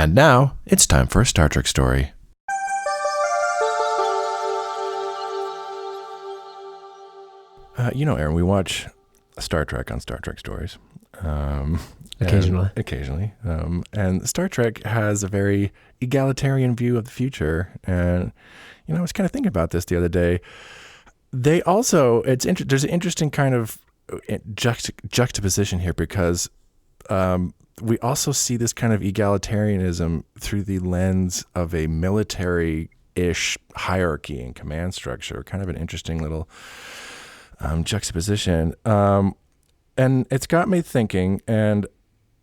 And now, it's time for a Star Trek story. Aaron, we watch Star Trek on Star Trek Stories. Occasionally. And Star Trek has a very egalitarian view of the future. And, I was kind of thinking about this the other day. They also, there's an interesting kind of juxtaposition here because we also see this kind of egalitarianism through the lens of a military-ish hierarchy and command structure. Kind of an interesting little juxtaposition. And it's got me thinking, and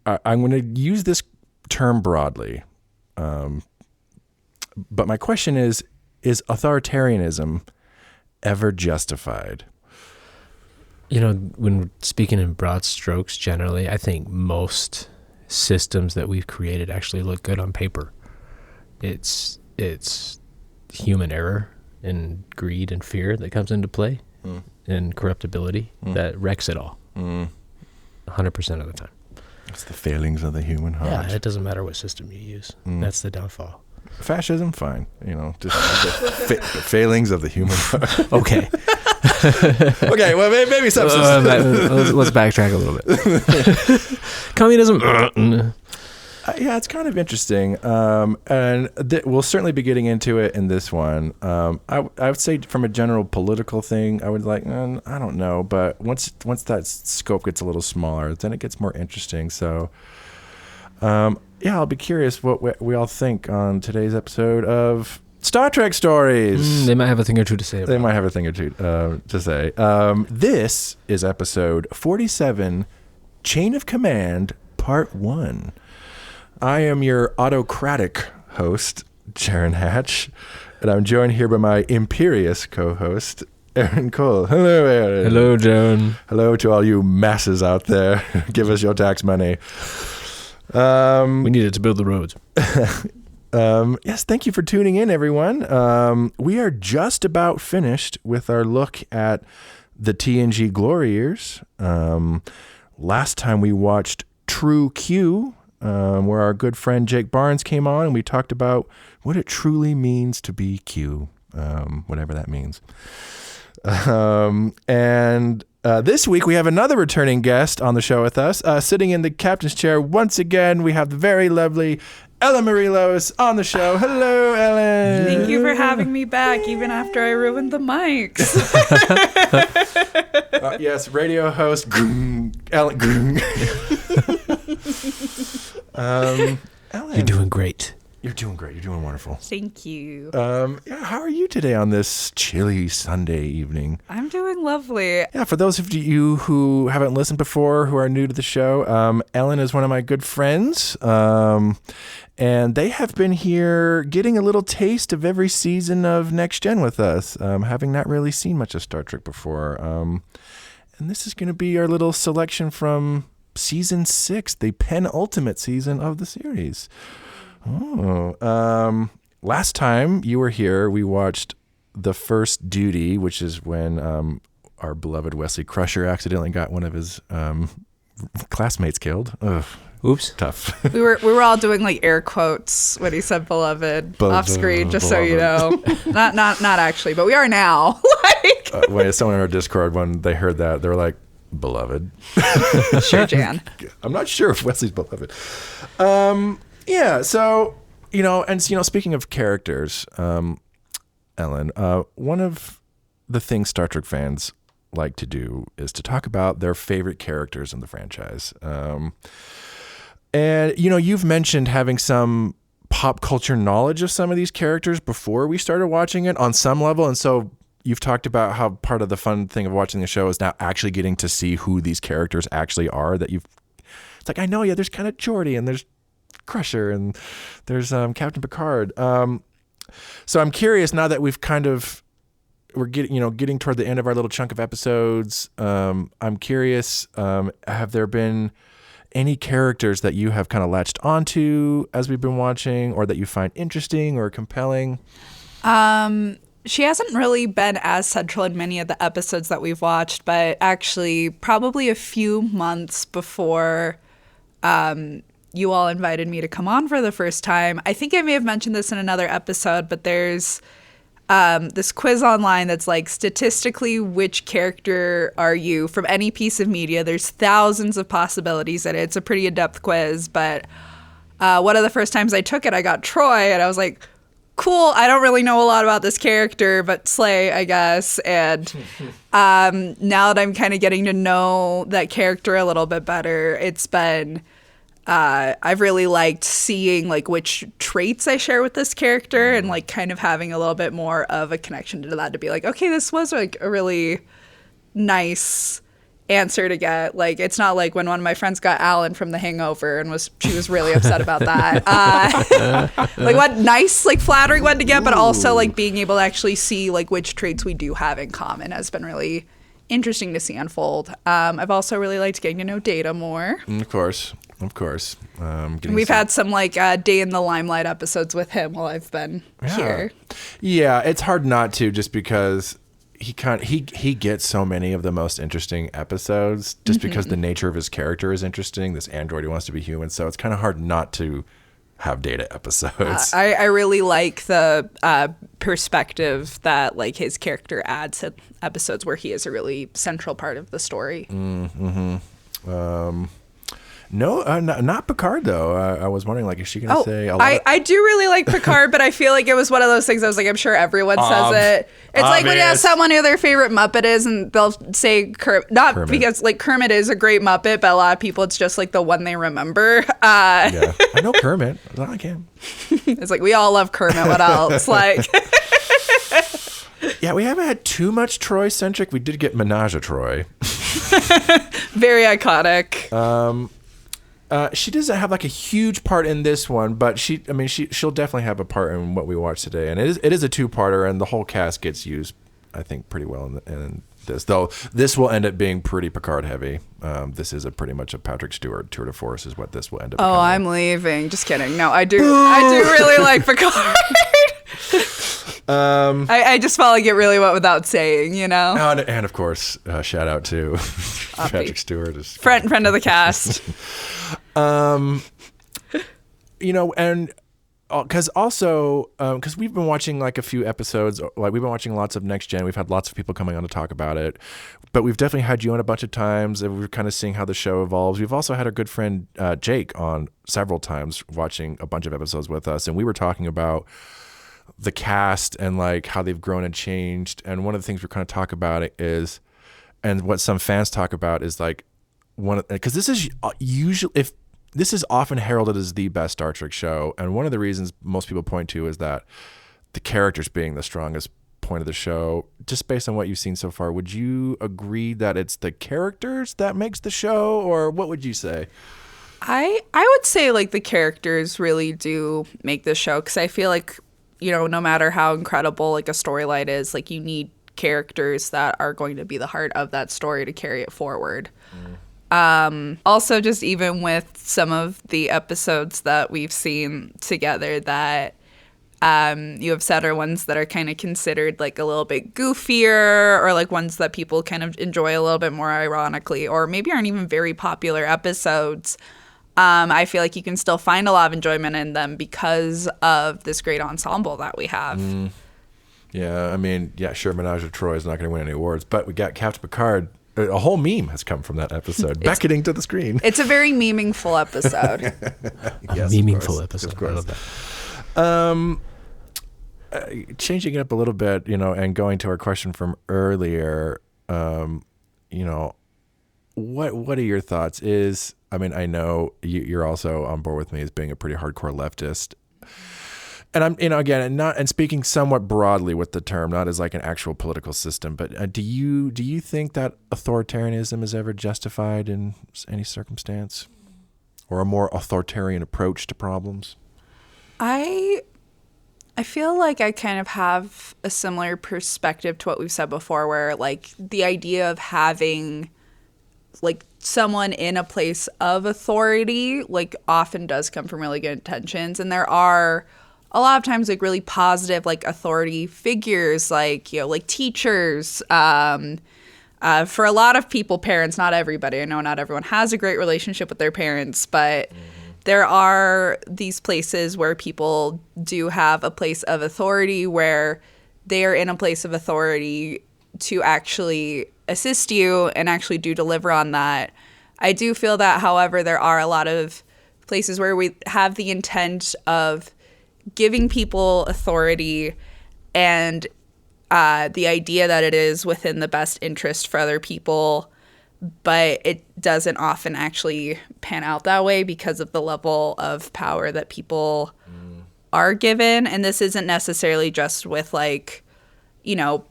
I'm going to use this term broadly. But my question is authoritarianism ever justified? When speaking in broad strokes, generally, I think most systems that we've created actually look good on paper. It's human error and greed and fear that comes into play, and corruptibility that wrecks it all, 100% of the time. It's the failings of the human heart. Yeah, it doesn't matter what system you use. That's the downfall. Fascism, fine. Just the failings of the human heart. Okay. Okay, well, maybe substance. Let's backtrack a little bit. Communism. Yeah, it's kind of interesting. And we'll certainly be getting into it in this one. I would say from a general political thing, I would I don't know. But once that scope gets a little smaller, then it gets more interesting. So, I'll be curious what we all think on today's episode of Star Trek Stories. They might have a thing or two to say about it. They might have a thing or two to say. This is episode 47, Chain of Command, Part 1. I am your autocratic host, Jaron Hatch, and I'm joined here by my imperious co-host, Aaron Cole. Hello, Aaron. Hello, Jaron. Hello to all you masses out there. Give us your tax money. We need it to build the roads. Yes, thank you for tuning in, everyone. We are just about finished with our look at the TNG Glory Years. Last time we watched True Q, where our good friend Jake Barnes came on, and we talked about what it truly means to be Q, whatever that means. And this week we have another returning guest on the show with us. Sitting in the captain's chair once again, we have the very lovely Ellen Morelos on the show. Hello, Ellen. Thank you for having me back, even after I ruined the mics. Yes, radio host Ellen. Ellen. You're doing great. You're doing great. You're doing wonderful. Thank you. How are you today on this chilly Sunday evening? I'm doing lovely. Yeah, for those of you who haven't listened before, who are new to the show, Ellen is one of my good friends. And they have been here getting a little taste of every season of Next Gen with us, having not really seen much of Star Trek before. And this is going to be our little selection from season 6, the penultimate season of the series. Last time you were here, we watched The First Duty, which is when our beloved Wesley Crusher accidentally got one of his classmates killed. Ugh. Oops. Tough. We were all doing air quotes when he said beloved off screen, just so you know. Not actually, but we are now. When someone in our Discord, when they heard that, they were like, beloved. Sure, Jan. I'm not sure if Wesley's beloved. Yeah, so, speaking of characters, Ellen, one of the things Star Trek fans like to do is to talk about their favorite characters in the franchise. And, you've mentioned having some pop culture knowledge of some of these characters before we started watching it on some level. And so you've talked about how part of the fun thing of watching the show is now actually getting to see who these characters actually are it's like, I know, there's kind of Geordi and there's Crusher and there's Captain Picard. So I'm curious now that we're getting toward the end of our little chunk of episodes. I'm curious, have there been any characters that you have kind of latched onto as we've been watching, or that you find interesting or compelling? She hasn't really been as central in many of the episodes that we've watched, but actually probably a few months before you all invited me to come on for the first time. I think I may have mentioned this in another episode, but there's this quiz online that's like, statistically, which character are you from any piece of media? There's thousands of possibilities in it. It's a pretty in-depth quiz, but one of the first times I took it, I got Troy, and I was like, cool, I don't really know a lot about this character, but slay, I guess. And now that I'm kind of getting to know that character a little bit better, it's been, I've really liked seeing like which traits I share with this character and like kind of having a little bit more of a connection to that, to be like, okay, this was like a really nice answer to get. Like, it's not like when one of my friends got Alan from The Hangover and she was really upset about that. Like, what nice, like, flattering one to get, but also like being able to actually see like which traits we do have in common has been really interesting to see unfold. I've also really liked getting to know Data more. Of course. We've had some like Day in the Limelight episodes with him while I've been here. Yeah, it's hard not to, just because he gets so many of the most interesting episodes just because the nature of his character is interesting. This android who wants to be human, so it's kind of hard not to have Data episodes. I really like the perspective that like his character adds to episodes where he is a really central part of the story. No, not Picard though. I was wondering, like, is she going to say a lot? I do really like Picard, but I feel like it was one of those things I was like, I'm sure everyone says it. It's like when you ask someone who their favorite Muppet is, and they'll say Kermit. Because like Kermit is a great Muppet, but a lot of people it's just like the one they remember. Yeah, I know Kermit. I can. It's like we all love Kermit. What else? Like. Yeah, we haven't had too much Troy centric. We did get Menage a Troy. Very iconic. She doesn't have like a huge part in this one, but she'll definitely have a part in what we watch today. And it is a two-parter, and the whole cast gets used, I think, pretty well in this. Though this will end up being pretty Picard heavy. This is pretty much a Patrick Stewart tour de force is what this will end up. Oh, I'm leaving. Just kidding. No, I do really like Picard. I just felt like it really went without saying, you know. And of course, shout out to Patrick Stewart, friend of the cast. You know, and because we've been watching like a few episodes, like we've been watching lots of Next Gen. We've had lots of people coming on to talk about it, but we've definitely had you on a bunch of times, and we're kind of seeing how the show evolves. We've also had our good friend Jake on several times watching a bunch of episodes with us, and we were talking about the cast and like how they've grown and changed. And one of the things we're kind of talk about is, and what some fans talk about is like because this is usually this is often heralded as the best Star Trek show, and one of the reasons most people point to is that the characters being the strongest point of the show. Just based on what you've seen so far, would you agree that it's the characters that makes the show, or what would you say? I would say like the characters really do make the show, because I feel like, you know, no matter how incredible like a storyline is, like you need characters that are going to be the heart of that story to carry it forward. Also, just even with some of the episodes that we've seen together that you have said are ones that are kind of considered like a little bit goofier, or like ones that people kind of enjoy a little bit more ironically, or maybe aren't even very popular episodes. I feel like you can still find a lot of enjoyment in them because of this great ensemble that we have. Yeah, I mean, yeah, sure, Menage a Troy is not going to win any awards, but we got Captain Picard. A whole meme has come from that episode, beckoning to the screen. It's a very memingful episode. Yes, memingful episode. Of course. I love that. Changing it up a little bit, you know, and going to our question from earlier, you know, what are your thoughts? I mean, I know you're also on board with me as being a pretty hardcore leftist. And I'm, you know, again, and speaking somewhat broadly with the term, not as like an actual political system, but do you think that authoritarianism is ever justified in any circumstance, or a more authoritarian approach to problems? I feel like I kind of have a similar perspective to what we've said before, where like the idea of having like someone in a place of authority like often does come from really good intentions, and there are a lot of times like really positive like authority figures, like, you know, like teachers, for a lot of people, parents, not everybody. I know not everyone has a great relationship with their parents, but there are these places where people do have a place of authority, where they are in a place of authority to actually assist you and actually do deliver on that. I do feel that, however, there are a lot of places where we have the intent of giving people authority and the idea that it is within the best interest for other people, but it doesn't often actually pan out that way because of the level of power that people are given. And this isn't necessarily just with, like, you know,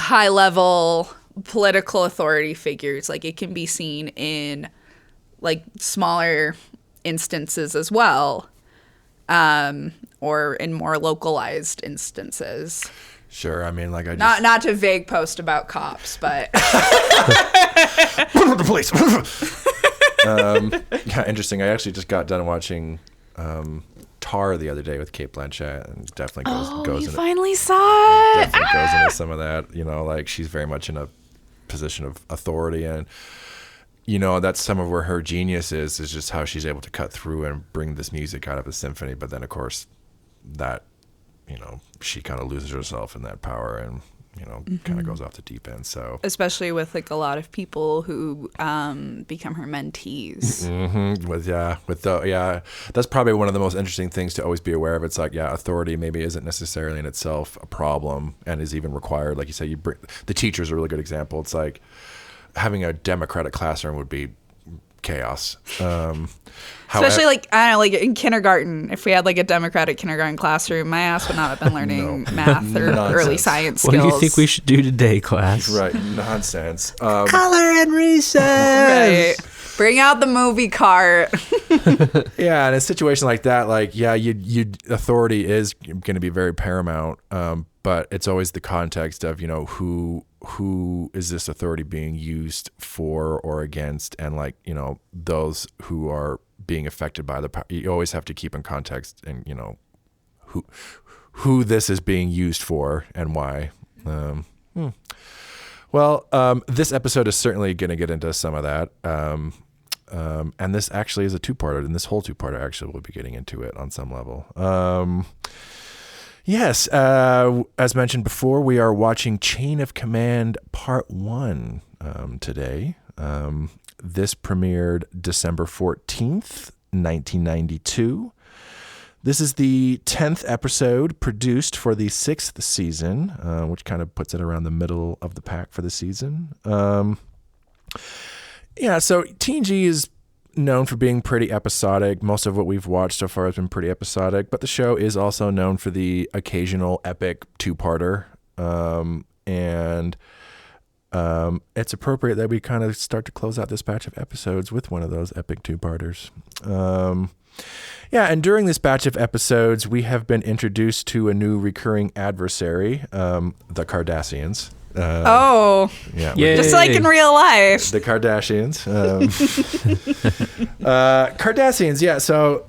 high level political authority figures. Like, it can be seen in, like, smaller instances as well, or in more localized instances. Sure. I mean, like, not to vague post about cops, but the police. Yeah, interesting. I actually just got done watching Tar the other day with Cate Blanchett, and definitely goes you into, finally saw it. definitely goes into some of that. You know, like, she's very much in a position of authority, and you know, that's some of where her genius is just how she's able to cut through and bring this music out of a symphony. But then, of course, that, you know, she kind of loses herself in that power and, you know, kind of goes off the deep end. So, especially with, like, a lot of people who become her mentees. That's probably one of the most interesting things to always be aware of. It's like, yeah, authority maybe isn't necessarily in itself a problem and is even required. Like you say, the teacher's a really good example. It's like having a democratic classroom would be chaos. Especially, like, I don't know, like in kindergarten, if we had, like, a democratic kindergarten classroom, my ass would not have been learning math or early science skills. What do you think we should do today, class? Right, nonsense. Color and recess. Right. Bring out the movie cart. Yeah, in a situation like that, like, yeah, authority is going to be very paramount, but it's always the context of, you know, who is this authority being used for or against, and, like, you know, those who are being affected by the power. You always have to keep in context, and, you know, who this is being used for and why. Well, this episode is certainly going to get into some of that. And this actually is a two-parter, and this whole two-parter actually will be getting into it on some level. Yes, as mentioned before, we are watching Chain of Command Part 1 today. This premiered December 14th, 1992. This is the 10th episode produced for the 6th season, which kind of puts it around the middle of the pack for the season. Yeah, so TNG is known for being pretty episodic. Most of what we've watched so far has been pretty episodic, but the show is also known for the occasional epic two-parter. And it's appropriate that we kind of start to close out this batch of episodes with one of those epic two-parters. Yeah, and during this batch of episodes, we have been introduced to a new recurring adversary, the Cardassians. Yeah, just like in real life. The Kardashians. Cardassians, yeah. So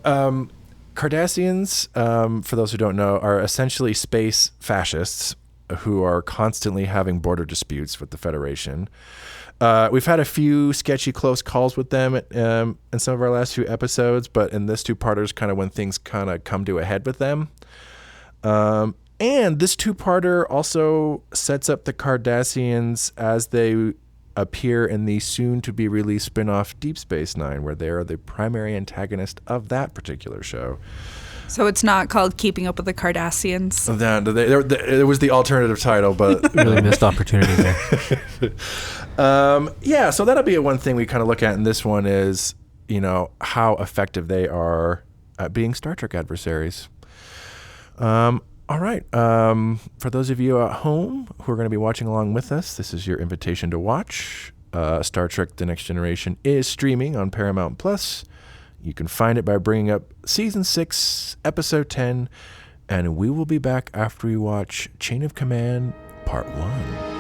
Cardassians, for those who don't know, are essentially space fascists who are constantly having border disputes with the Federation. We've had a few sketchy close calls with them in some of our last few episodes, but in this two-parter is kind of when things kind of come to a head with them. And this two-parter also sets up the Cardassians as they appear in the soon-to-be-released spin-off Deep Space Nine, where they are the primary antagonist of that particular show. So it's not called Keeping Up with the Cardassians? It was the alternative title, but... Really missed opportunity there. Yeah, so that'll be one thing we kind of look at in this one is, you know, how effective they are at being Star Trek adversaries. All right. For those of you at home who are going to be watching along with us, this is your invitation to watch. Star Trek The Next Generation is streaming on Paramount Plus. You can find it by bringing up Season 6, Episode 10, and we will be back after we watch Chain of Command Part 1.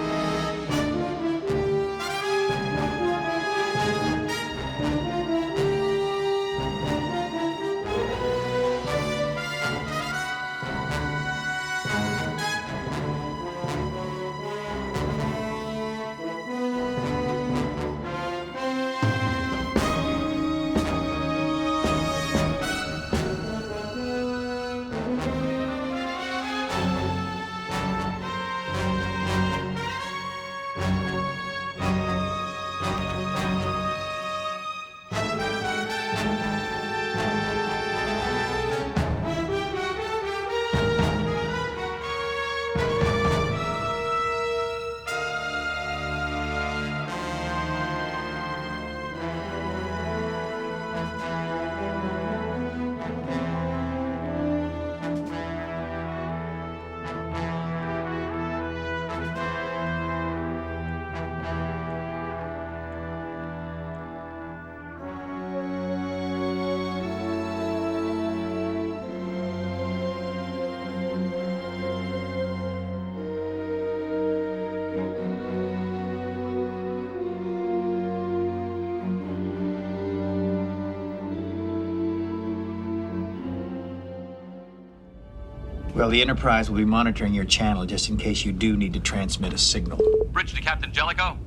Well, the Enterprise will be monitoring your channel just in case you do need to transmit a signal. Bridge to Captain Jellicoe.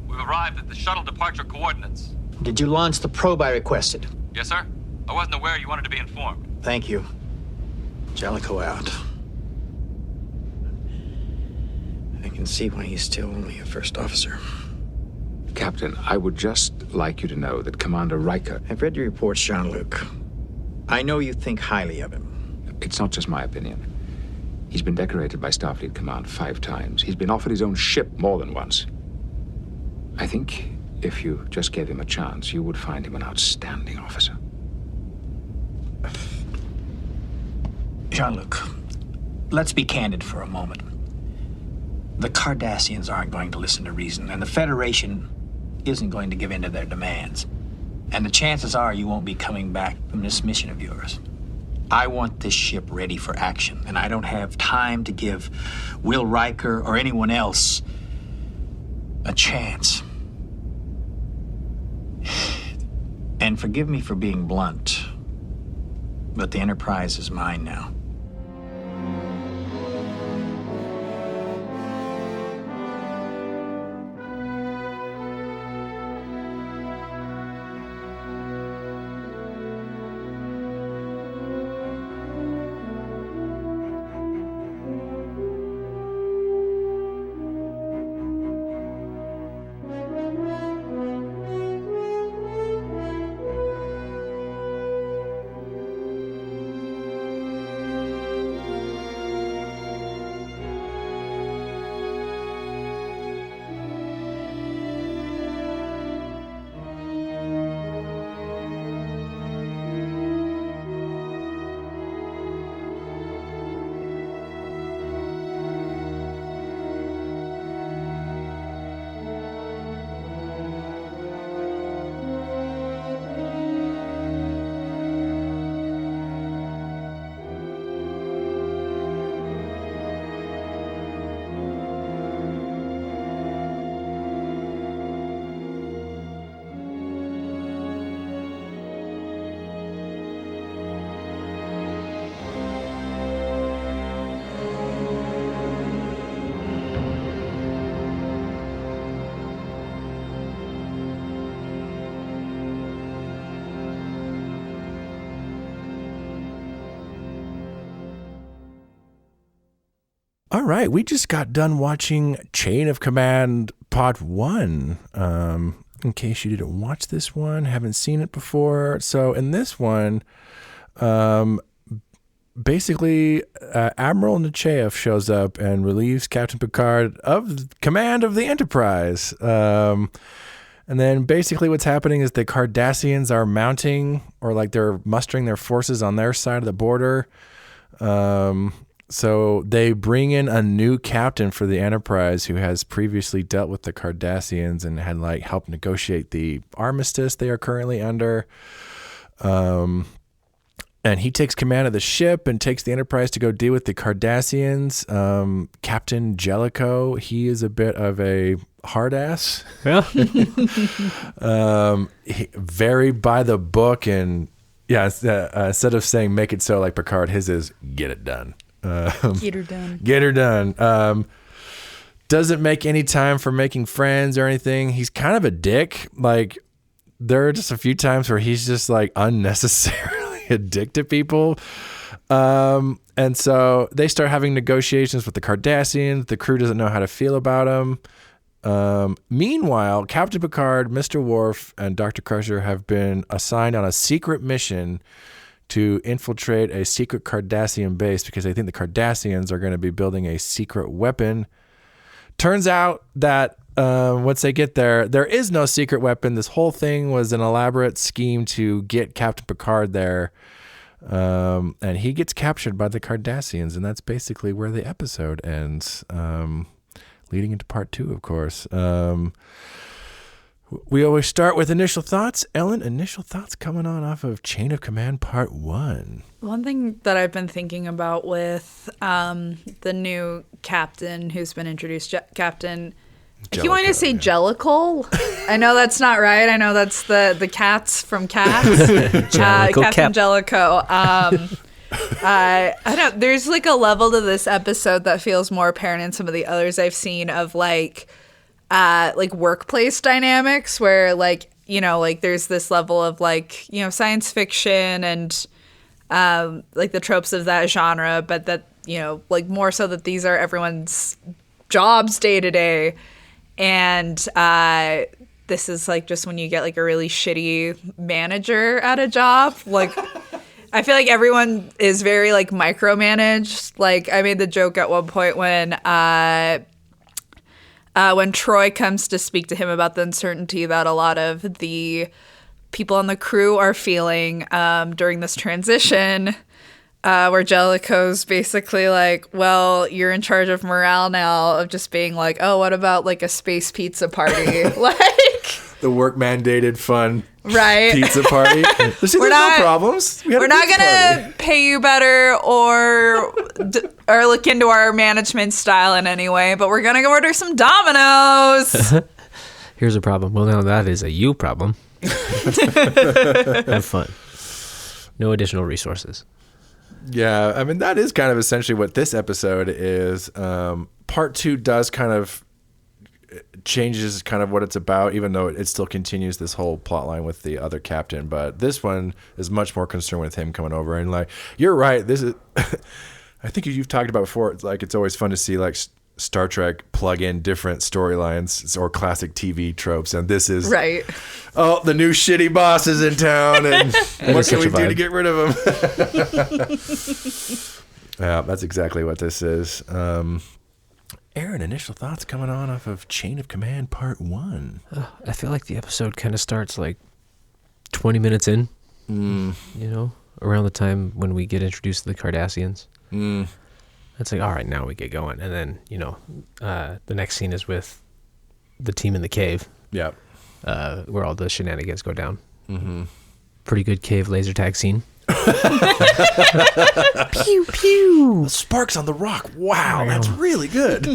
We've arrived at the shuttle departure coordinates. Did you launch the probe I requested? Yes, sir. I wasn't aware you wanted to be informed. Thank you. Jellicoe out. I can see why he's still only a first officer. Captain, I would just like you to know that Commander Riker... I've read your reports, Jean-Luc. I know you think highly of him. It's not just my opinion. He's been decorated by Starfleet Command 5 times. He's been offered his own ship more than once. I think if you just gave him a chance, you would find him an outstanding officer. Jean-Luc, let's be candid for a moment. The Cardassians aren't going to listen to reason, and the Federation isn't going to give in to their demands. And the chances are you won't be coming back from this mission of yours. I want this ship ready for action, and I don't have time to give Will Riker or anyone else a chance. And forgive me for being blunt, but the Enterprise is mine now. All right, we just got done watching Chain of Command Part 1. In case you didn't watch this one, haven't seen it before. So in this one, basically Admiral Nechayev shows up and relieves Captain Picard of command of the Enterprise. And then basically what's happening is the Cardassians are mounting, or like they're mustering their forces on their side of the border. So they bring in a new captain for the Enterprise who has previously dealt with the Cardassians and had like helped negotiate the armistice they are currently under. And he takes command of the ship and takes the Enterprise to go deal with the Cardassians. Captain Jellicoe, he is a bit of a hard ass. Yeah. Very by the book, and yeah, instead of saying make it so like Picard, his is get it done. Get her done. Get her done. Doesn't make any time for making friends or anything. He's kind of a dick. Like, there are just a few times where he's just like unnecessarily a dick to people. And so they start having negotiations with the Cardassians. The crew doesn't know how to feel about him. Meanwhile, Captain Picard, Mr. Worf, and Dr. Crusher have been assigned on a secret mission to infiltrate a secret Cardassian base because they think the Cardassians are going to be building a secret weapon. Turns out that once they get there, there is no secret weapon. This whole thing was an elaborate scheme to get Captain Picard there. And he gets captured by the Cardassians, and that's basically where the episode ends, leading into part 2, of course. We always start with initial thoughts. Ellen, initial thoughts coming on off of Chain of Command Part 1. One thing that I've been thinking about with the new captain who's been introduced, Captain... If you want to say Jellicle, I know that's not right. I know that's the cats from Cats. Jellicle Captain Jellicoe. I don't. There's like a level to this episode that feels more apparent in some of the others I've seen of like workplace dynamics where like there's this level of like science fiction and like the tropes of that genre, but that like more so that these are everyone's jobs day to day, and this is like just when you get like a really shitty manager at a job, like. I feel like everyone is very like micromanaged. Like I made the joke at one point when Troy comes to speak to him about the uncertainty that a lot of the people on the crew are feeling during this transition, where Jellicoe's basically like, well, you're in charge of morale now, of just being like, oh, what about like a space pizza party? Like the work mandated fun right pizza party. There's no problems. We're not gonna pay you better or look into our management style in any way, but we're gonna go order some Domino's. Here's a problem. Well, now that is a you problem. Have fun. No additional resources. Yeah, I mean that is kind of essentially what this episode is. Part 2 does kind of changes kind of what it's about, even though it still continues this whole plot line with the other captain. But this one is much more concerned with him coming over. And like, you're right. This is, I think you've talked about before. It's like, it's always fun to see like Star Trek plug in different storylines or classic TV tropes. And this is right. Oh, the new shitty boss is in town. And what can we do to get rid of him? Yeah, that's exactly what this is. Aaron, initial thoughts coming on off of Chain of Command Part 1. I feel like the episode kind of starts like 20 minutes in, around the time when we get introduced to the Cardassians. It's like, all right, now we get going. And then, the next scene is with the team in the cave. Yeah. Where all the shenanigans go down. Mm-hmm. Pretty good cave laser tag scene. Pew pew. Sparks on the rock. Wow, that's really good.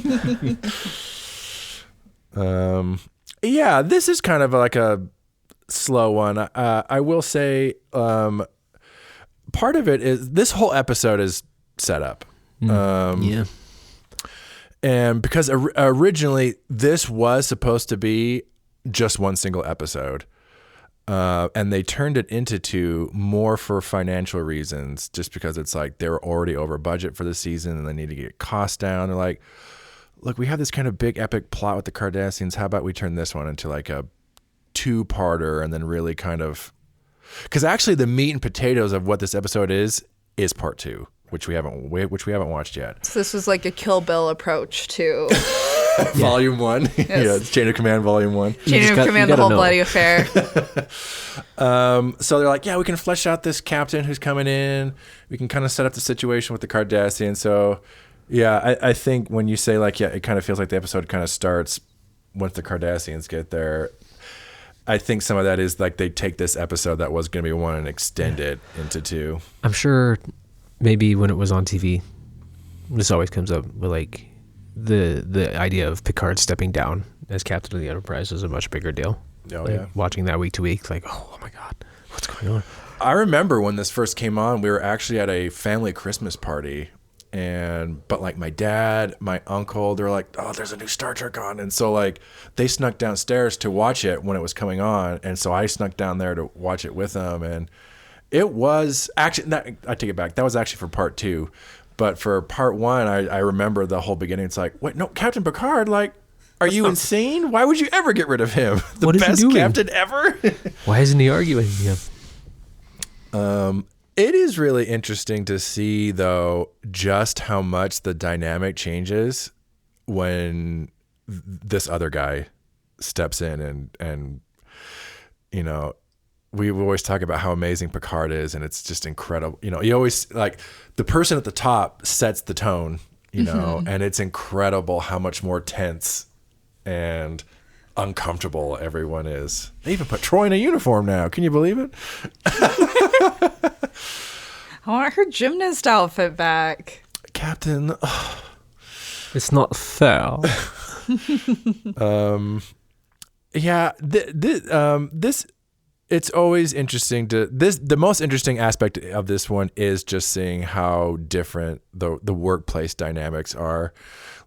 Yeah, this is kind of like a slow one. I will say part of it is this whole episode is set up. Yeah. And because originally this was supposed to be just one single episode. And they turned it into 2 more for financial reasons, just because it's like they were already over budget for the season and they need to get costs down. They're like, look, we have this kind of big epic plot with the Cardassians. How about we turn this one into like a 2-parter and then really kind of, because actually the meat and potatoes of what this episode is Part 2, which we haven't watched yet. So this was like a Kill Bill approach to Volume 1. Yes. Yeah, it's Chain of Command Volume 1. Chain of Command, the whole bloody affair. So they're like, yeah, we can flesh out this captain who's coming in. We can kind of set up the situation with the Cardassians. So, yeah, I think when you say like, yeah, it kind of feels like the episode kind of starts once the Cardassians get there. I think some of that is like they take this episode that was going to be 1 and extend it into 2. I'm sure maybe when it was on TV, this always comes up with like, the idea of Picard stepping down as captain of the Enterprise is a much bigger deal. Oh, like, yeah. Watching that week to week, like, oh my God, what's going on? I remember when this first came on, we were actually at a family Christmas party, but like my dad, my uncle, they're like, oh, there's a new Star Trek on. And so like they snuck downstairs to watch it when it was coming on. And so I snuck down there to watch it with them. And it was actually, I take it back. That was actually for Part 2. But for Part 1, I remember the whole beginning. It's like, wait, no, Captain Picard, like, are you insane? Why would you ever get rid of him? The best captain ever? Why isn't he arguing? Yeah. It is really interesting to see, though, just how much the dynamic changes when this other guy steps in and we always talk about how amazing Picard is, and it's just incredible. You always like the person at the top sets the tone, and it's incredible how much more tense and uncomfortable everyone is. They even put Troy in a uniform now. Can you believe it? I want her gymnast outfit back. Captain. It's not fair. Yeah. This it's always interesting the most interesting aspect of this one is just seeing how different the workplace dynamics are.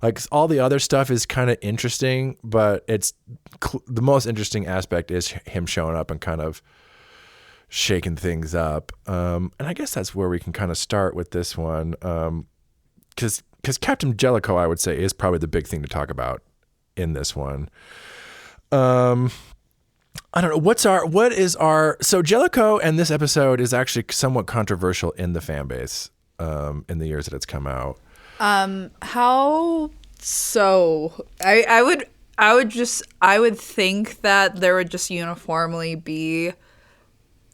Like all the other stuff is kind of interesting, but the most interesting aspect is him showing up and kind of shaking things up. And I guess that's where we can kind of start with this one. Cause Captain Jellicoe, I would say, is probably the big thing to talk about in this one. I don't know. So Jellicoe and this episode is actually somewhat controversial in the fan base, in the years that it's come out. How so? I would think that there would just uniformly be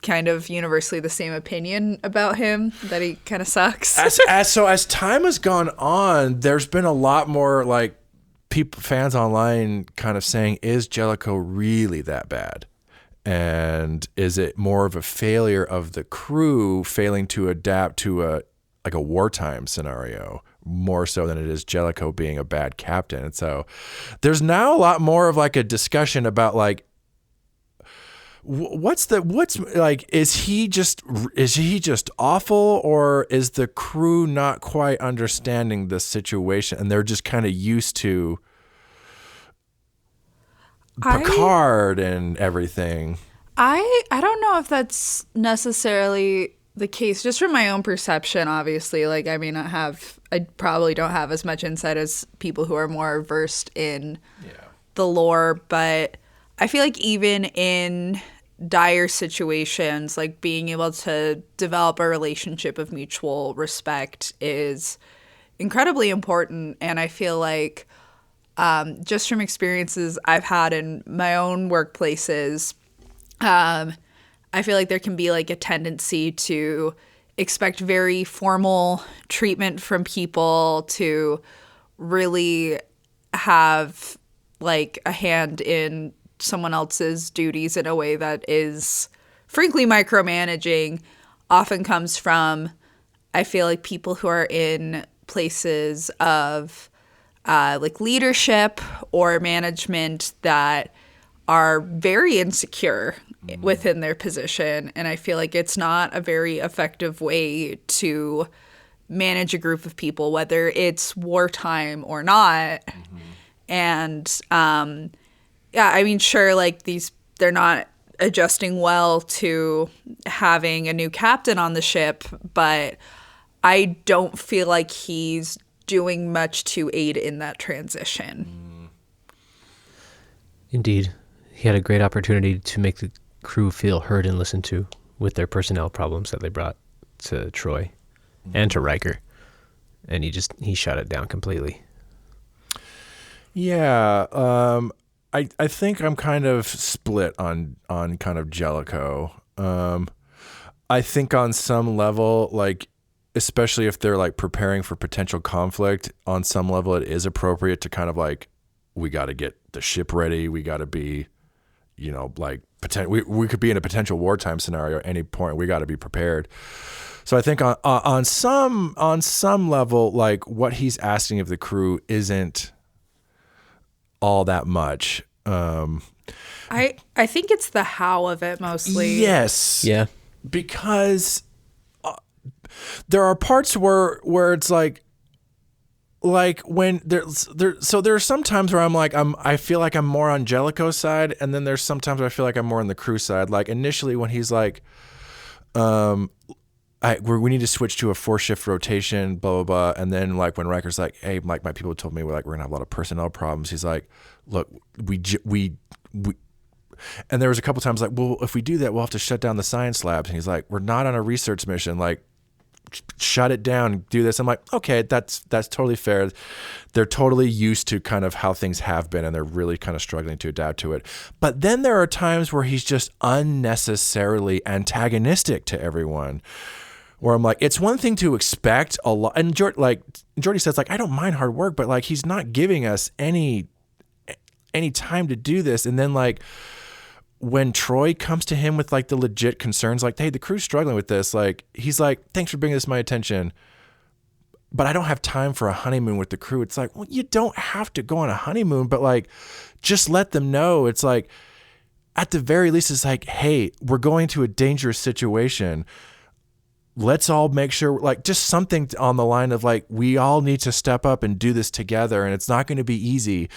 kind of universally the same opinion about him, that he kind of sucks. As time has gone on, there's been a lot more like fans online kind of saying, is Jellicoe really that bad? And is it more of a failure of the crew failing to adapt to a wartime scenario more so than it is Jellicoe being a bad captain? And so there's now a lot more of like a discussion about like, what's like, is he just awful, or is the crew not quite understanding the situation and they're just kind of used to Picard and everything? I don't know if that's necessarily the case, just from my own perception, obviously. Like, I mean, I probably don't have as much insight as people who are more versed in the lore, but I feel like even in dire situations, like being able to develop a relationship of mutual respect is incredibly important. And I feel like just from experiences I've had in my own workplaces, I feel like there can be like a tendency to expect very formal treatment from people, to really have like a hand in someone else's duties in a way that is frankly micromanaging. Often comes from, I feel like, people who are in places of like leadership or management that are very insecure within their position. And I feel like it's not a very effective way to manage a group of people, whether it's wartime or not. And yeah, I mean, sure, like they're not adjusting well to having a new captain on the ship, but I don't feel like he's doing much to aid in that transition. Indeed. He had a great opportunity to make the crew feel heard and listened to with their personnel problems that they brought to Troy and to Riker. And he shut it down completely. Yeah. I think I'm kind of split on kind of Jellicoe. I think on some level, like, especially if they're like preparing for potential conflict, on some level it is appropriate to kind of like, we got to get the ship ready. We got to be, like we could be in a potential wartime scenario at any point. We got to be prepared. So I think on some level, like what he's asking of the crew isn't all that much. I think it's the how of it mostly. Yes. Yeah. Because there are parts where it's like when so there are some times where I feel like I'm more on Jellicoe's side, and then there's sometimes where I feel like I'm more on the crew side. Like initially when he's like, we need to switch to a 4-shift rotation, blah, blah, blah. And then like when Riker's like, hey, like my people told me we're going to have a lot of personnel problems. He's like, look, we and there was a couple times like, well, if we do that, we'll have to shut down the science labs. And he's like, we're not on a research mission. Like, shut it down, do this. I'm like, okay, that's totally fair. They're totally used to kind of how things have been, and they're really kind of struggling to adapt to it. But then there are times where he's just unnecessarily antagonistic to everyone, where I'm like, it's one thing to expect a lot. And Geordi says, like, I don't mind hard work, but like, he's not giving us any time to do this. And then like, when Troy comes to him with like the legit concerns, like, hey, the crew's struggling with this, like, he's like, thanks for bringing this to my attention, but I don't have time for a honeymoon with the crew. It's like, well, you don't have to go on a honeymoon, but like, just let them know. It's like, at the very least, it's like, hey, we're going to a dangerous situation. Let's all make sure, like, just something on the line of like, we all need to step up and do this together, and it's not going to be easy.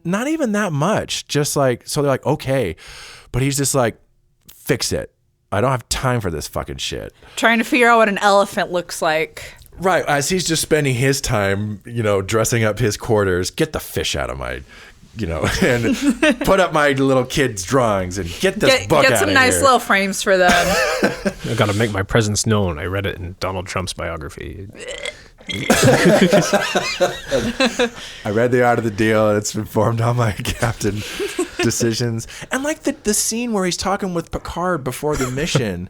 Not even that much. Just like, so they're like, okay. But he's just like, fix it. I don't have time for this fucking shit. Trying to figure out what an elephant looks like. Right. As he's just spending his time, dressing up his quarters, get the fish out of my, and put up my little kids' drawings and get this book out of here. Get some nice little frames for them. I got to make my presence known. I read it in Donald Trump's biography. I read the Art of the Deal, and it's informed all my captain decisions. And like the scene where he's talking with Picard before the mission,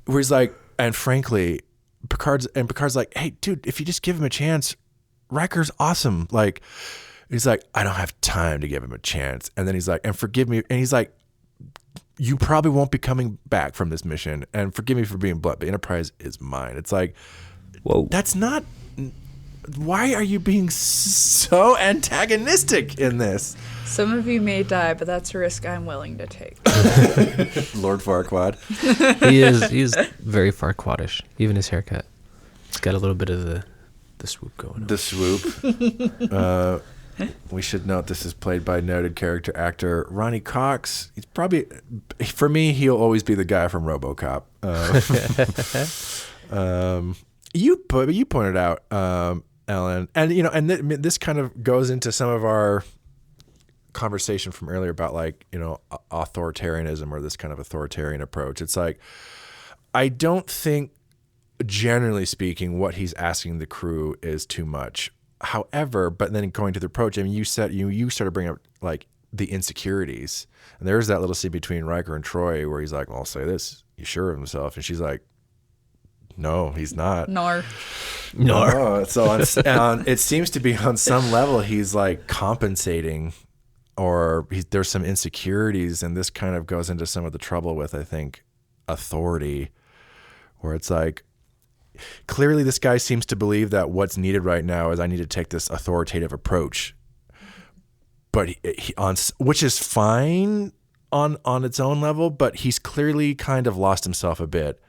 where he's like, and frankly, Picard's like, hey, dude, if you just give him a chance, Riker's awesome. Like, he's like, I don't have time to give him a chance. And then he's like, and forgive me. And he's like, you probably won't be coming back from this mission. And forgive me for being blunt, but Enterprise is mine. It's like, whoa, that's not. Why are you being so antagonistic in this? Some of you may die, but that's a risk I'm willing to take. Lord Farquaad. He is very Farquadish. Even his haircut. It's got a little bit of the swoop going on. The swoop. We should note this is played by noted character actor Ronny Cox. He's probably, for me, he'll always be the guy from Robocop. You pointed out, Ellen, and this kind of goes into some of our conversation from earlier about like, authoritarianism or this kind of authoritarian approach. It's like, I don't think, generally speaking, what he's asking the crew is too much. However, but then going to the approach, I mean, you said you started bringing up like the insecurities, and there's that little scene between Riker and Troy where he's like, well, I'll say this, he's sure of himself, and she's like, no, he's not. Nor. So it seems to be on some level he's like compensating, or there's some insecurities, and this kind of goes into some of the trouble with, I think, authority, where it's like, clearly this guy seems to believe that what's needed right now is I need to take this authoritative approach, but which is fine on its own level, but he's clearly kind of lost himself a bit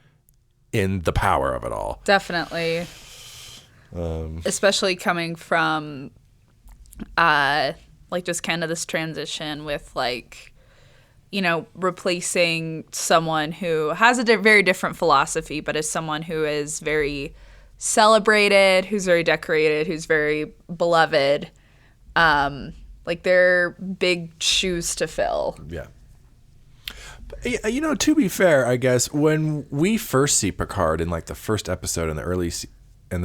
in the power of it all. Definitely. Especially coming from like just kind of this transition with like, replacing someone who has a very different philosophy, but is someone who is very celebrated, who's very decorated, who's very beloved. Like they're big shoes to fill. Yeah. To be fair, I guess when we first see Picard in like the first episode in the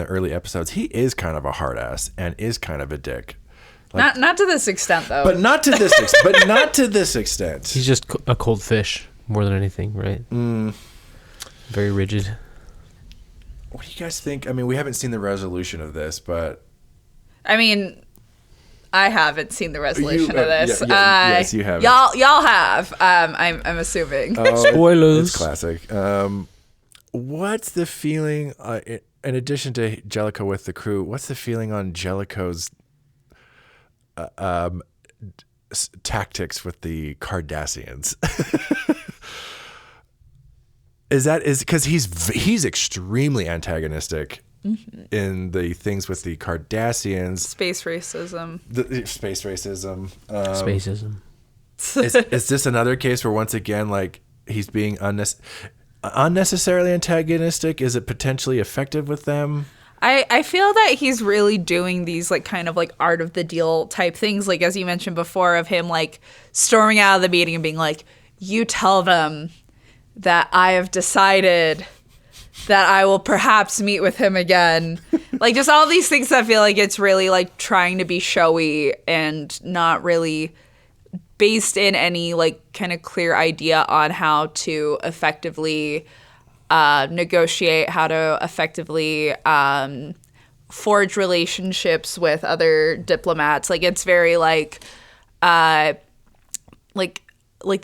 early episodes, he is kind of a hard ass and is kind of a dick. Like, not to this extent though. But not to this extent. He's just a cold fish more than anything, right? Very rigid. What do you guys think? I mean, we haven't seen the resolution of this, but I mean, I haven't seen the resolution of this. Yes, you have. Y'all have. I'm assuming. Spoilers. It's classic. What's the feeling? In addition to Jellicoe with the crew, what's the feeling on Jellicoe's tactics with the Cardassians? is because he's extremely antagonistic. Mm-hmm. In the things with the Cardassians, space racism. Spacism. Is this another case where once again, like he's being unnecessarily antagonistic? Is it potentially effective with them? I feel that he's really doing these like kind of like art of the deal type things, like as you mentioned before, of him like storming out of the meeting and being like, "You tell them that I have decided that I will perhaps meet with him again." Like just all these things that feel like it's really like trying to be showy and not really based in any like kind of clear idea on how to effectively negotiate, how to effectively forge relationships with other diplomats. Like it's very like the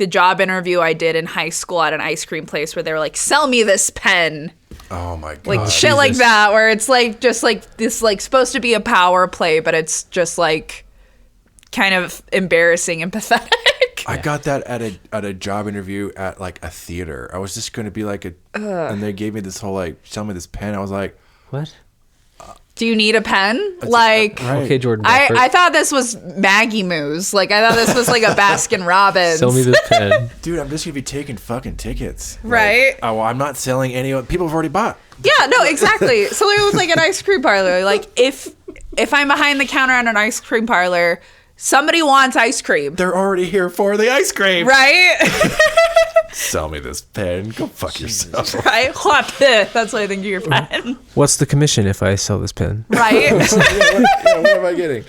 job interview I did in high school at an ice cream place where they were like, "Sell me this pen." Oh my god. Like shit Jesus. Like that, where it's like just like this like supposed to be a power play, but it's just like kind of embarrassing and pathetic. I got that at a job interview at like a theater. I was just going to be like and they gave me this whole like, sell me this pen. I was like, What? Do you need a pen? Like, right. Okay, Jordan. I thought this was Maggie Moo's. Like, I thought this was like a Baskin Robbins. Sell me this pen. dude, I'm just going to be taking fucking tickets. Right? Like, oh, well, I'm not selling any. People have already bought. Yeah, no, exactly. So it was like an ice cream parlor. Like, if I'm behind the counter at an ice cream parlor, somebody wants ice cream. They're already here for the ice cream. Right? Sell me this pen. Go fuck yourself. Right? That's what I think of your pen. What's the commission if I sell this pen? Right? What am I getting?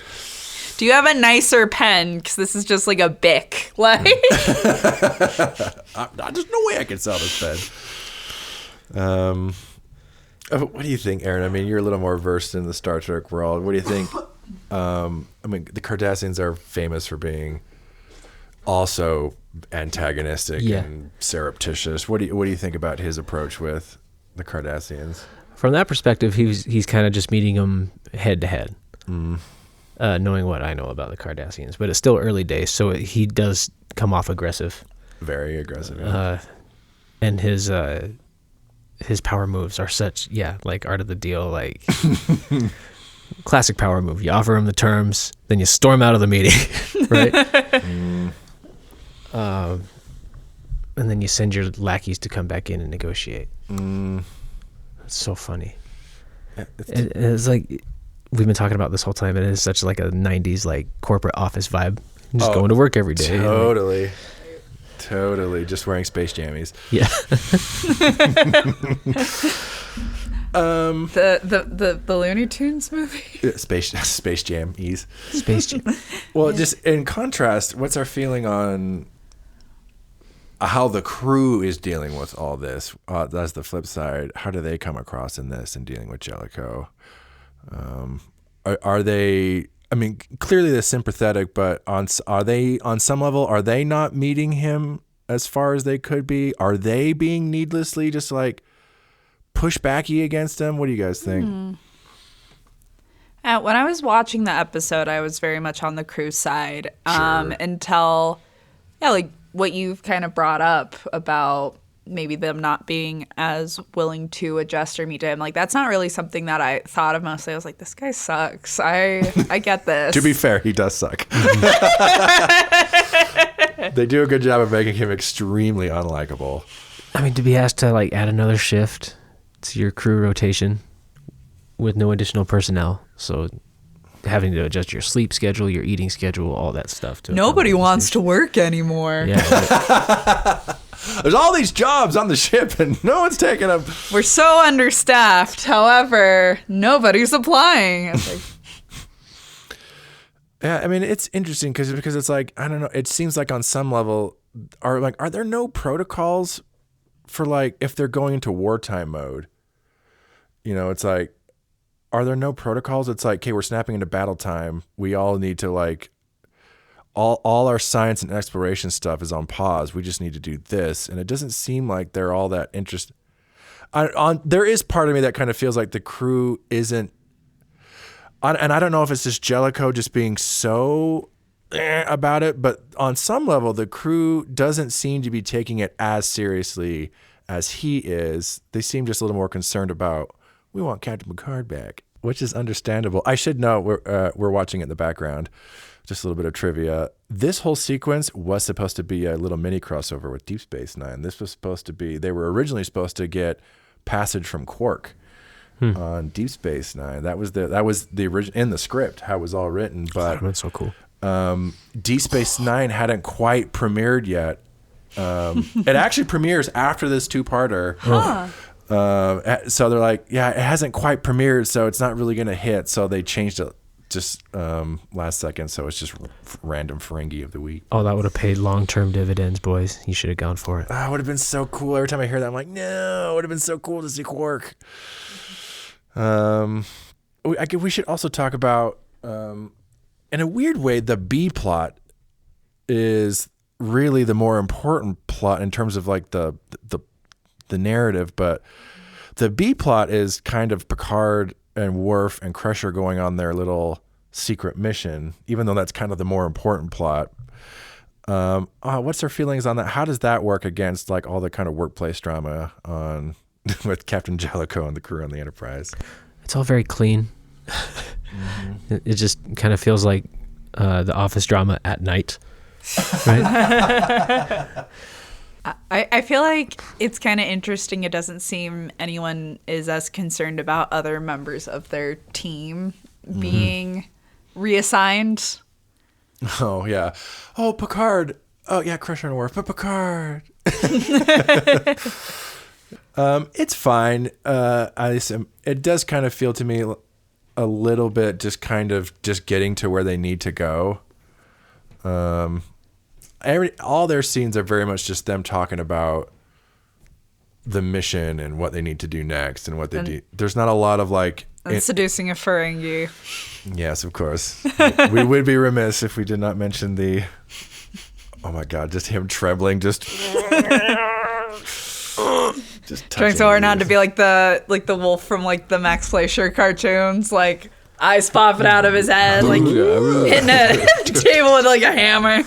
Do you have a nicer pen? Because this is just like a Bic. Like, There's no way I can sell this pen. What do you think, Aaron? I mean, you're a little more versed in the Star Trek world. What do you think? I mean, the Cardassians are famous for being also antagonistic and surreptitious. What do you think about his approach with the Cardassians? From that perspective, he's kind of just meeting them head to head, knowing what I know about the Cardassians. But it's still early days, so he does come off aggressive. Very aggressive. Yeah. And his power moves are such, like Art of the Deal, like classic power move. You offer him the terms, then you storm out of the meeting, right? And then you send your lackeys to come back in and negotiate. It's so funny. It's like we've been talking about this whole time. It is such like a 90s like corporate office vibe. Just going to work every day. Totally. Just wearing space jammies. Yeah. the Looney Tunes movie? Space Jam ease. Space Jam. Well, just in contrast, what's our feeling on how the crew is dealing with all this? That's the flip side. How do they come across in this and dealing with Jellicoe? Are they? I mean, clearly they're sympathetic, but are they on some level? Are they not meeting him as far as they could be? Are they being needlessly just like pushbacky against him? What do you guys think? When I was watching the episode, I was very much on the crew side Sure. until, like what you've kind of brought up about maybe them not being as willing to adjust or meet him. Like, that's not really something that I thought of mostly. I was like, this guy sucks. I get this. To be fair, he does suck. They do a good job of making him extremely unlikable. I mean, to be asked to like add another shift to your crew rotation with no additional personnel, so having to adjust your sleep schedule, your eating schedule, all that stuff. Nobody wants to work anymore. Yeah. There's all these jobs on the ship and no one's taking them. We're so understaffed. However, nobody's applying. It's like, yeah, I mean, it's interesting because it's like, I don't know, it seems like on some level, are there no protocols for like if they're going into wartime mode? You know, it's like, are there no protocols? It's like, okay, we're snapping into battle time. We all need to like, all our science and exploration stuff is on pause. We just need to do this. And it doesn't seem like they're all that interested. There is part of me that kind of feels like the crew isn't, and I don't know if it's just Jellicoe just being so about it, but on some level, the crew doesn't seem to be taking it as seriously as he is. They seem just a little more concerned about, we want Captain Picard back, which is understandable. I should know we're watching it in the background. Just a little bit of trivia. This whole sequence was supposed to be a little mini crossover with Deep Space Nine. This was supposed to be, they were originally supposed to get passage from Quark on Deep Space Nine. That was the original in the script, how it was all written. But that's so cool. Deep Space Nine hadn't quite premiered yet. It actually premieres after this two-parter. So they're like, yeah, it hasn't quite premiered, so it's not really going to hit. So they changed it just last second, so it's just random Ferengi of the week. Oh, that would have paid long-term dividends, boys. You should have gone for it. It would have been so cool. Every time I hear that, I'm like, no, it would have been so cool to see Quark. We should also talk about, in a weird way, the B plot is really the more important plot in terms of like the narrative, but the B plot is kind of Picard and Worf and Crusher going on their little secret mission, even though that's kind of the more important plot. What's their feelings on that? How does that work against like all the kind of workplace drama on with Captain Jellicoe and the crew on the Enterprise? It's all very clean. It just kind of feels like the office drama at night, right? I feel like it's kind of interesting. It doesn't seem anyone is as concerned about other members of their team being reassigned. Oh, yeah. Oh, Picard. Oh, yeah, Crusher and Worf, but Picard. It's fine. It does kind of feel to me a little bit just kind of just getting to where they need to go. All their scenes are very much just them talking about the mission and what they need to do next and what they do. There's not a lot of like... seducing a Ferengi. Yes, of course. We would be remiss if we did not mention the... Oh my God, just him trembling, just trying so hard not to be like the wolf from like the Max Fleischer cartoons, like eyes popping out of his head, like hitting a table with like a hammer.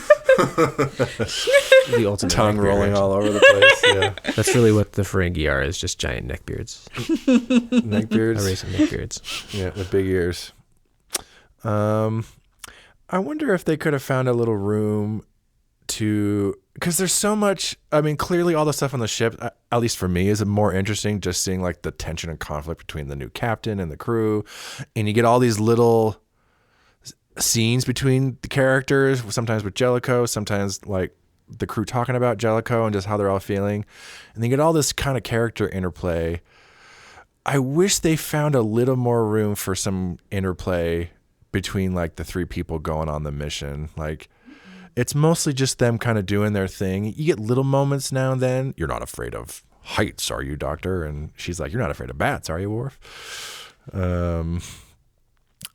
The ultimate tongue rolling all over the place. Yeah, that's really what the Ferengi are, is just giant neckbeards. Neckbeards. A race of neckbeards. Yeah, with big ears. I wonder if they could have found a little room to, because there's so much. I mean, clearly all the stuff on the ship, at least for me, is more interesting just seeing like the tension and conflict between the new captain and the crew, and you get all these little scenes between the characters, sometimes with Jellicoe, sometimes like the crew talking about Jellicoe and just how they're all feeling, and you get all this kind of character interplay. I wish they found a little more room for some interplay between like the three people going on the mission. Like, it's mostly just them kind of doing their thing. You get little moments now and then. You're not afraid of heights, are you, Doctor? And she's like, you're not afraid of bats, are you, Worf?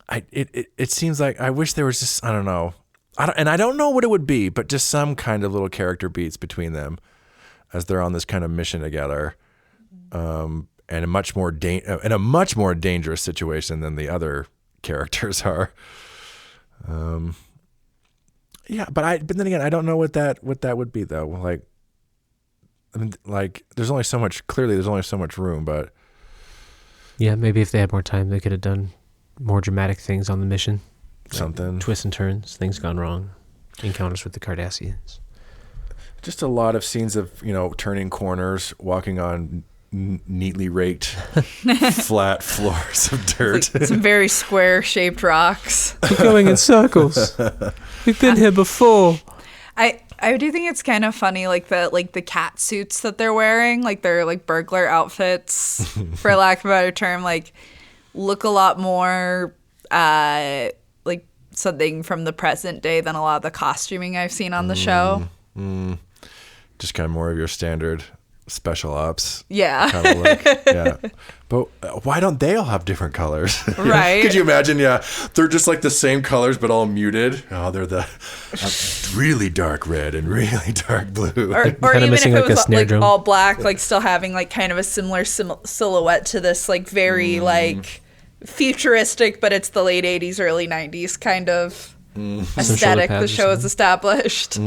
It seems like I wish there was just, I don't know. I don't know what it would be, but just some kind of little character beats between them as they're on this kind of mission together. And a much more dangerous situation than the other characters are. Yeah, but then again, I don't know what that would be though. Like, I mean, like there's only so much room, but yeah, maybe if they had more time, they could have done more dramatic things on the mission. Something. Like twists and turns, things gone wrong, encounters with the Cardassians. Just a lot of scenes of, turning corners, walking on neatly raked flat floors of dirt. Like some very square shaped rocks. We're going in circles. We've been here before. I do think it's kind of funny, like the cat suits that they're wearing, like they're like burglar outfits, for lack of a better term, like look a lot more like something from the present day than a lot of the costuming I've seen on the show. Just kind of more of your standard special ops kind of look. Yeah, but why don't they all have different colors? Right. Could you imagine? Yeah, they're just like the same colors but all muted. Oh, they're the really dark red and really dark blue, or kind of even missing if it like a was snare like drum. all black, like still having like kind of a similar silhouette to this like very like futuristic, but it's the late 80s early 90s kind of aesthetic the show has established.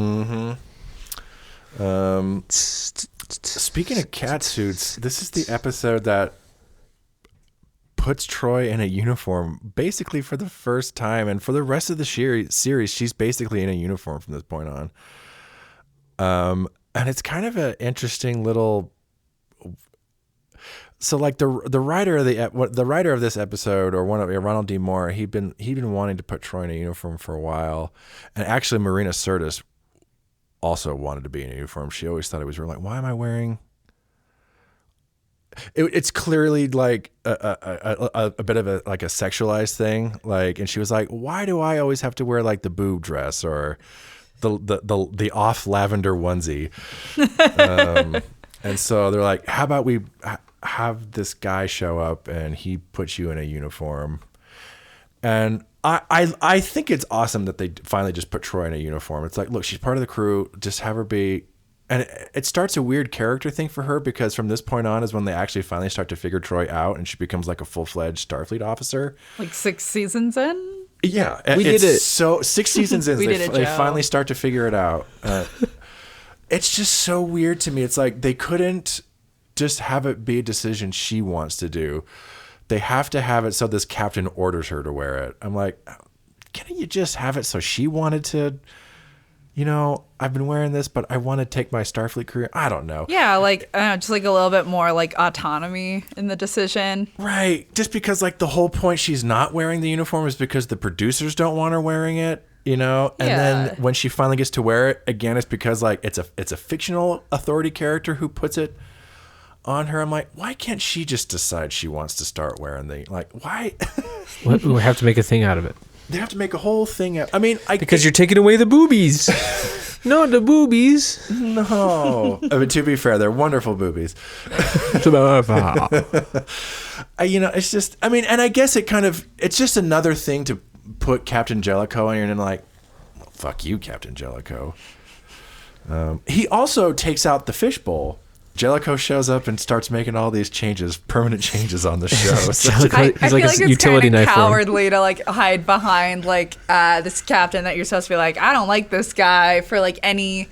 Speaking of cat suits, this is the episode that puts Troy in a uniform basically for the first time, and for the rest of the series she's basically in a uniform from this point on. And it's kind of an interesting little. So like the writer of this episode, or one of Ronald D. Moore, he'd been wanting to put Troy in a uniform for a while, and actually Marina Sirtis also wanted to be in a uniform. She always thought it was really like, why am I wearing? It's clearly like a bit of a like a sexualized thing, like, and she was like, why do I always have to wear like the boob dress or the off lavender onesie? And so they're like, how about we have this guy show up and he puts you in a uniform? And I think it's awesome that they finally just put Troy in a uniform. It's like, look, she's part of the crew. Just have her be. And it starts a weird character thing for her, because from this point on is when they actually finally start to figure Troy out, and she becomes like a full-fledged Starfleet officer. Like 6 seasons in? Yeah, We did it. So 6 seasons in, We they, did it, they Joe. finally start to figure it out. It's just so weird to me. It's like they couldn't just have it be a decision she wants to do. They have to have it so this captain orders her to wear it. I'm like, can't you just have it so she wanted to? You know, I've been wearing this, but I want to take my Starfleet career. I don't know. Yeah, like I don't know, just like a little bit more like autonomy in the decision. Right. Just because like the whole point she's not wearing the uniform is because the producers don't want her wearing it, you know? And then Yeah. when she finally gets to wear it, again, it's because like it's a fictional authority character who puts it on her. I'm like, why can't she just decide she wants to start wearing why? We have to make a thing out of it. They have to make a whole thing out. I mean, Because you're taking away the boobies. No, the boobies. No. I mean, to be fair, they're wonderful boobies. You know, it's just, I mean, and I guess it's just another thing to put Captain Jellicoe on you and then like, well, fuck you, Captain Jellicoe. He also takes out the fishbowl. Jellicoe shows up and starts making all these permanent changes on the show. So Jellicoe- I He's feel like a like it's utility kind of knife for him. cowardly to like hide behind like this captain that you're supposed to be like, I don't like this guy for like any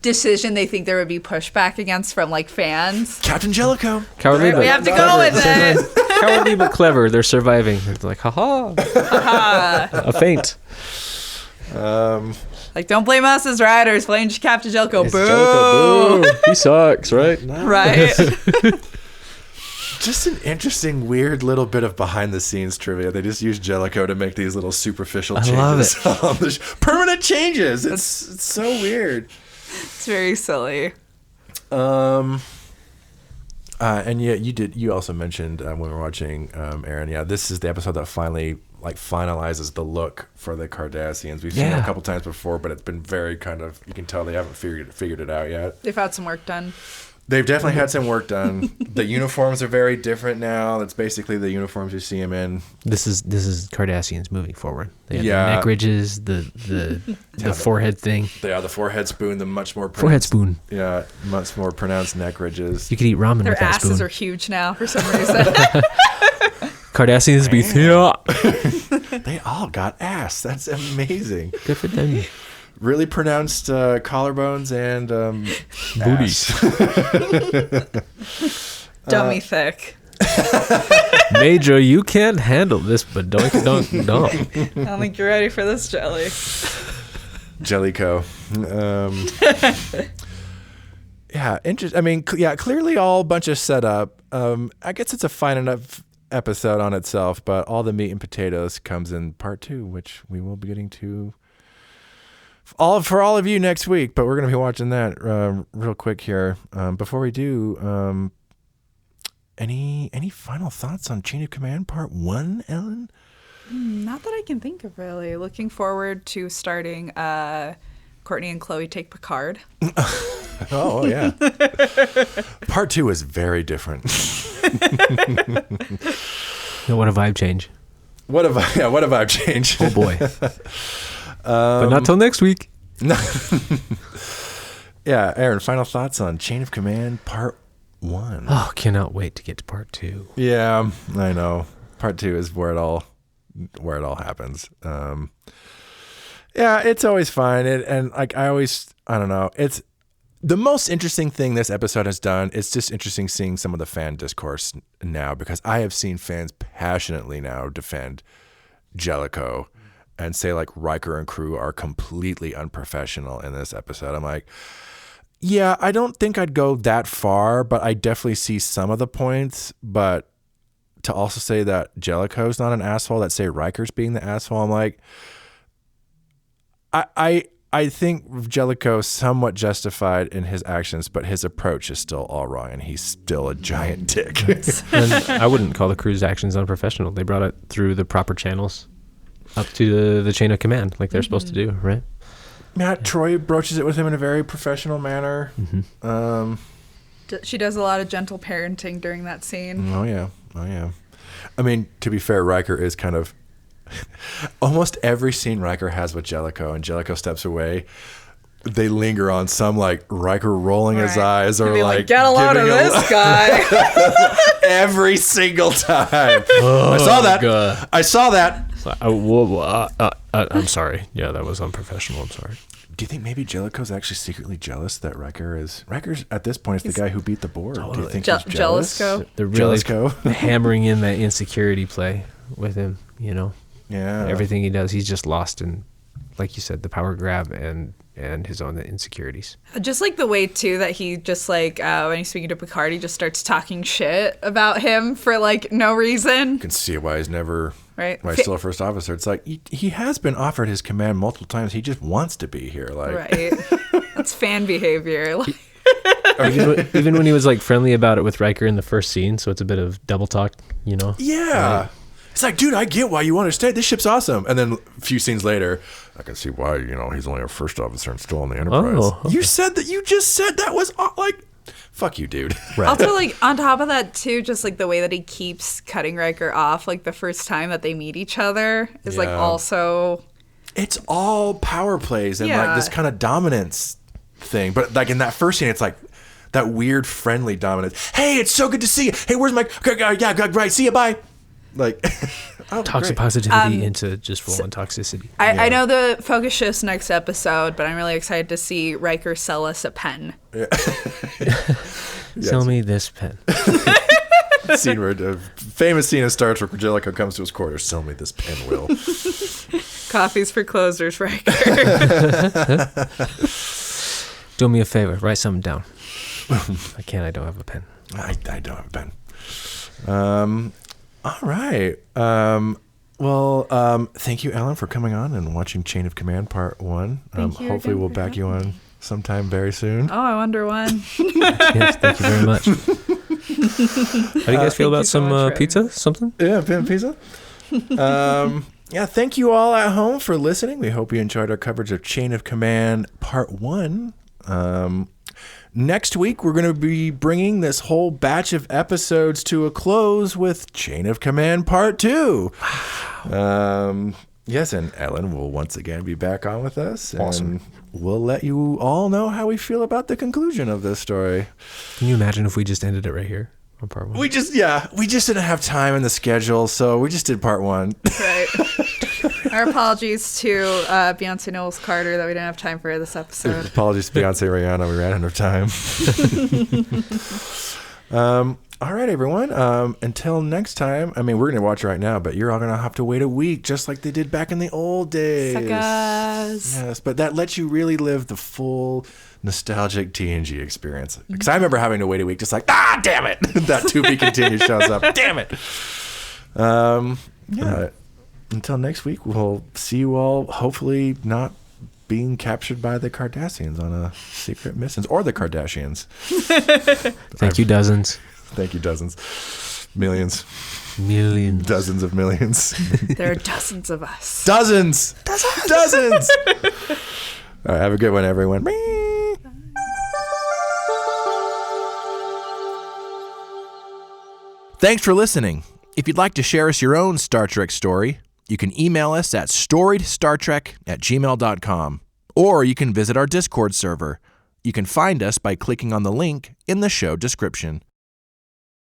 decision they think there would be pushback against from like fans. Captain Jellicoe. Cowardly, We have to go with it. Cowardly but clever. They're surviving. It's like, haha. A feint. Like, don't blame us as riders. Blame Captain Jellicoe. It's Boo. Jellicoe, boo. He sucks, right? Right. Just an interesting, weird little bit of behind the scenes trivia. They just use Jellicoe to make these little superficial changes. love it. On the permanent changes. It's so weird. It's very silly. And yeah, you also mentioned when we were watching, Aaron, yeah, this is the episode that finally like finalizes the look for the Cardassians. We've seen it a couple times before, but it's been very kind of, you can tell they haven't figured it out yet. They've had some work done. They've definitely had some work done. The uniforms are very different now. That's basically the uniforms you see them in. This is Cardassians moving forward. They have Yeah. the neck ridges, the forehead thing. They are the forehead spoon, the much more Forehead spoon. Yeah, much more pronounced neck ridges. You could eat ramen Their with that asses spoon. are huge now for some reason. Cardassians be yeah. They all got ass. That's amazing. Good for them. Really pronounced collarbones and Booties. Dummy thick. Major, you can't handle this, but don't. I don't think you're ready for this, Jelly. Jellicoe. Yeah, interesting. I mean, yeah, clearly all a bunch of setup. I guess it's a fine enough episode on itself, but all the meat and potatoes comes in part 2, which we will be getting to for all of you next week. But we're going to be watching that real quick here. Before we do, any final thoughts on Chain of Command Part 1, Ellen? Not that I can think of, really. Looking forward to starting Courtney and Chloe Take Picard. Oh, yeah. Part 2 is very different. What a vibe change. What a vibe change. Oh boy. But not till next week. Yeah, Aaron, final thoughts on Chain of Command Part 1. Oh, cannot wait to get to part 2. Yeah, I know. Part 2 is where it all happens. Yeah, it's always fine. And like I don't know. It's the most interesting thing this episode has done. It's just interesting seeing some of the fan discourse now, because I have seen fans passionately now defend Jellicoe and say like Riker and crew are completely unprofessional in this episode. I'm like, yeah, I don't think I'd go that far, but I definitely see some of the points. But to also say that Jellicoe's not an asshole, that say Riker's being the asshole, I'm like, I think Jellicoe's somewhat justified in his actions, but his approach is still all wrong, and he's still a giant dick. And I wouldn't call the crew's actions unprofessional. They brought it through the proper channels up to the chain of command, like they're supposed to do, right? Matt Troy broaches it with him in a very professional manner. Mm-hmm. She does a lot of gentle parenting during that scene. Oh yeah. I mean, to be fair, Riker is kind of almost every scene Riker has with Jellicoe, and Jellicoe steps away, they linger on some like Riker rolling his eyes or Maybe like get a load of this guy. every single time. I saw that. God. I saw that. It's like, I'm sorry. Yeah, that was unprofessional. I'm sorry. Do you think maybe Jellicoe's actually secretly jealous that Riker's at this point is the guy who beat the board? Do you think he's jealous? Jellicoe. They're really Jellicoe. hammering in that insecurity play with him, you know? Yeah. Everything he does, he's just lost in, like you said, the power grab and his own insecurities. Just like the way too that he just like when he's speaking to Picard, he just starts talking shit about him for like no reason. You can see why he's never right. Why he's still a first officer. It's like he has been offered his command multiple times. He just wants to be here. Like right. That's fan behavior. Like, even when he was like friendly about it with Riker in the first scene, so it's a bit of double talk, you know? Yeah. Right. It's like, dude, I get why you want to stay. This ship's awesome. And then a few scenes later, I can see why, he's only a first officer and still on the Enterprise. Oh, okay. You just said that was like, fuck you, dude. Right. also, like, on top of that, too, just like the way that he keeps cutting Riker off, like the first time that they meet each other is like also. It's all power plays and like this kind of dominance thing. But like in that first scene, it's like that weird friendly dominance. Hey, it's so good to see you. Hey, where's my. Yeah, right. See you. Bye. Like toxic positivity into just full on toxicity. I know the focus shifts next episode, but I'm really excited to see Riker sell us a pen. Yeah. Sell me this pen. Scene where famous scene in Star Trek where Jellicoe comes to his quarters. Sell me this pen, Will. Coffee's for closers, Riker. Do me a favor, write something down. I can't. I don't have a pen. I don't have a pen. All right. Thank you, Ellen, for coming on and watching Chain of Command Part 1. Hopefully we'll back you on sometime very soon. Oh, I wonder when. Yes, thank you very much. How do you guys feel about some pizza? Something? Yeah, pizza. Thank you all at home for listening. We hope you enjoyed our coverage of Chain of Command Part 1. Next week, we're going to be bringing this whole batch of episodes to a close with Chain of Command Part 2. Yes, and Ellen will once again be back on with us. Awesome. And we'll let you all know how we feel about the conclusion of this story. Can you imagine if we just ended it right here on Part 1? We just didn't have time in the schedule, so we just did Part 1. Right. Our apologies to Beyonce Knowles Carter that we didn't have time for this episode. Apologies to Beyonce Rihanna. We ran out of time. All right, everyone. Until next time. I mean, we're going to watch right now, but you're all going to have to wait a week, just like they did back in the old days. Suckers. Yes, but that lets you really live the full nostalgic TNG experience. Because I remember having to wait a week, just like, damn it. That to be continued shows up. Damn it. Until next week, we'll see you all, hopefully not being captured by the Cardassians on a secret mission, or the Kardashians. Thank you, dozens. Thank you, dozens. Millions. Millions. Dozens of millions. There are dozens of us. Dozens. Dozens. All right, have a good one, everyone. Thanks for listening. If you'd like to share us your own Star Trek story, you can email us at storiedstartrek@gmail.com, or you can visit our Discord server. You can find us by clicking on the link in the show description.